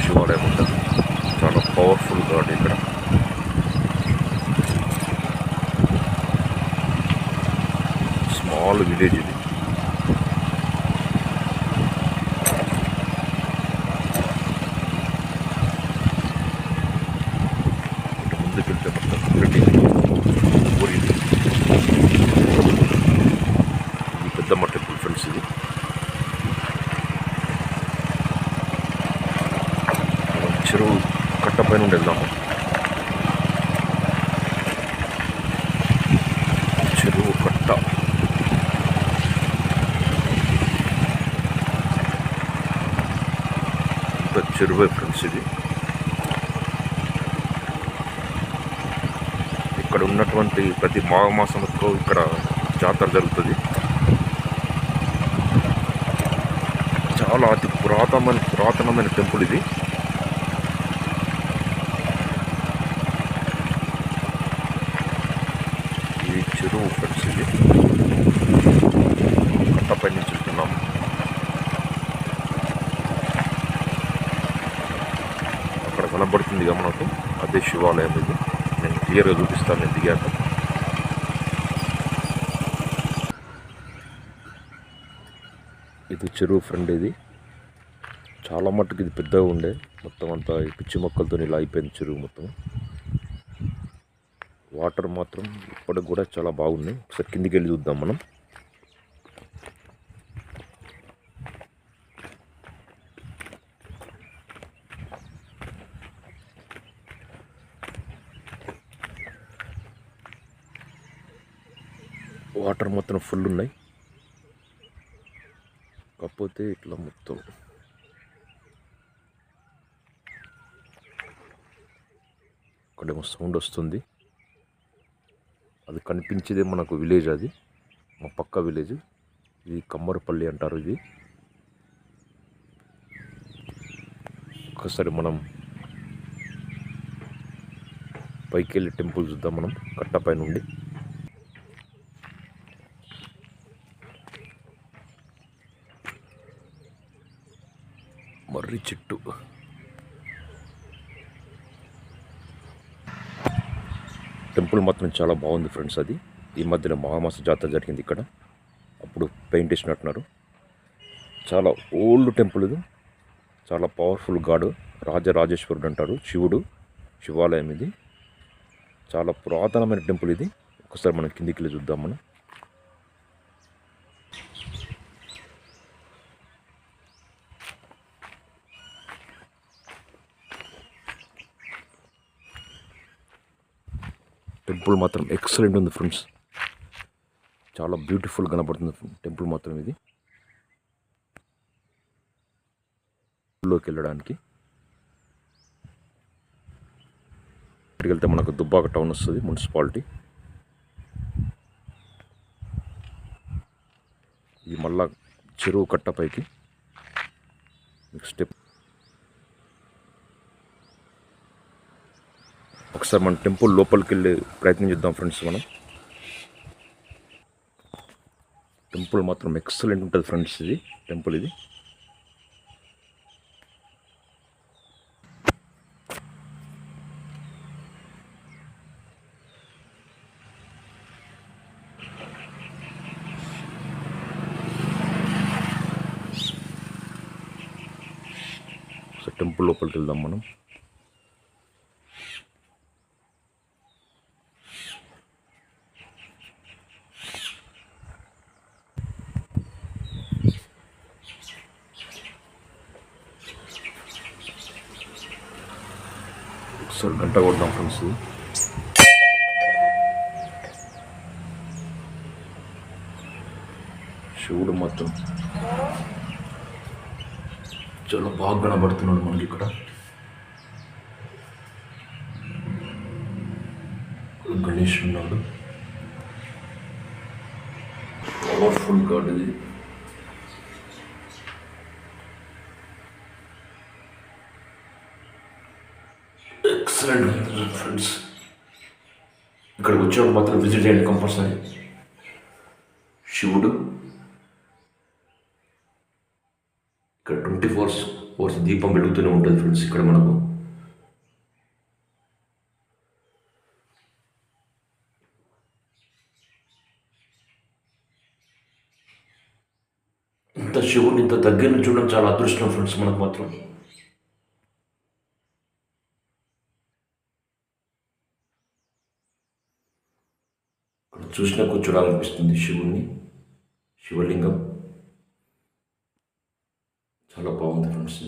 శివాలయం ఉంటుంది. చాలా పవర్ఫుల్ గాడ్ ఇక్కడ. స్మాల్ విలేజ్ ఇది. ముందుకెళ్తే ఇది పెద్దమ్మ టెంపుల్ ఫ్రెండ్స్. ఇది చెరువు కట్ట పైన వెళ్దాము. చెరువు కట్ట చెరువే ఫ్రెండ్స్. ఇది ఇక్కడ ఉన్నటువంటి ప్రతి మాఘమాసంలో ఇక్కడ జాతర జరుగుతుంది. చాలా అతి పురాతనమైన టెంపుల్ ఇది. ఇది చెరువు ఫ్రెండ్స్. ఇది కట్టపై నుంచి వెళ్తున్నాము. అక్కడ కనబడుతుంది మనకు, అదే శివాలయం. ఇది నేను క్లియర్గా చూపిస్తాను నేను దిగాక. ఇది చెరువు ఫ్రెండ్. ఇది చాలా మట్టుకు ఇది పెద్దగా ఉండే, మొత్తం అంతా పిచ్చి మొక్కలతో ఇలా అయిపోయింది చెరువు మొత్తం. వాటర్ మాత్రం ఇప్పటికి కూడా చాలా బాగున్నాయి. ఒకసారి కిందికి వెళ్ళి చూద్దాం మనం. వాటర్ మొత్తం ఫుల్ ఉన్నాయి, కాకపోతే ఇట్లా మొత్తం అక్కడేమో సౌండ్ వస్తుంది. అది కనిపించేదే మనకు విలేజ్. అది మా పక్క విలేజ్. ఇది కమ్మరపల్లి అంటారు. ఇది ఒకసారి మనం పైకి వెళ్ళి టెంపుల్ చూద్దాం మనం కట్టపై నుండి. మర్రి చెట్టు. టెంపుల్ మాత్రం చాలా బాగుంది ఫ్రెండ్స్. అది ఈ మధ్యన మహామాస జాతర జరిగింది ఇక్కడ, అప్పుడు పెయింట్ వేసినట్టున్నారు. చాలా ఓల్డ్ టెంపుల్ ఇది. చాలా పవర్ఫుల్ గాడ్, రాజరాజేశ్వరుడు అంటారు, శివుడు శివాలయం. ఇది చాలా పురాతనమైన టెంపుల్. ఇది ఒకసారి మనం కిందికి వెళ్ళి చూద్దాం మనం. టెంపుల్ మాత్రం ఎక్సలెంట్ ఉంది ఫ్రెండ్స్. చాలా బ్యూటిఫుల్ కనబడుతుంది టెంపుల్ మాత్రం. ఇది లోకి వెళ్ళడానికి ఇక్కడికి వెళ్తే మనకు దుబ్బాక టౌన్ వస్తుంది, మున్సిపాలిటీ. ఇది మళ్ళా చెరువు కట్టపైకి స్టెప్. ఒకసారి మన టెంపుల్ లోపలికి వెళ్ళి ప్రయత్నం చేద్దాం ఫ్రెండ్స్ మనం. టెంపుల్ మాత్రం ఎక్సలెంట్ ఉంటుంది ఫ్రెండ్స్. ఇది టెంపుల్. ఇది టెంపుల్ లోపలికి వెళ్దాం మనం. ఒకసారి గంట కొడదాం ఫ్రెండ్స్. శివుడు మాత్రం చాలా బాగా కనబడుతున్నాడు మనకి ఇక్కడ. గణేష్ ఉన్నాడు, పవర్ఫుల్ గాడ్. ఇది ఎక్సలెంట్ ఫ్రెండ్స్. ఇక్కడికి వచ్చేవాడు మాత్రం విజిట్ చేయండి కంపల్సరీ. శివుడు ఇక్కడ 24 కోర్స్ దీపం వెలుగుతూనే ఉంటుంది ఫ్రెండ్స్ ఇక్కడ మనకు. ఇంత శివుడిని ఇంత దగ్గర నుంచి చూడడం చాలా అదృష్టం ఫ్రెండ్స్ మనకు మాత్రం. ఇక్కడ చూసినా కూర్చోడాలనిపిస్తుంది శివుణ్ణి, శివలింగం చాలా బాగుంది ఫ్రెండ్స్.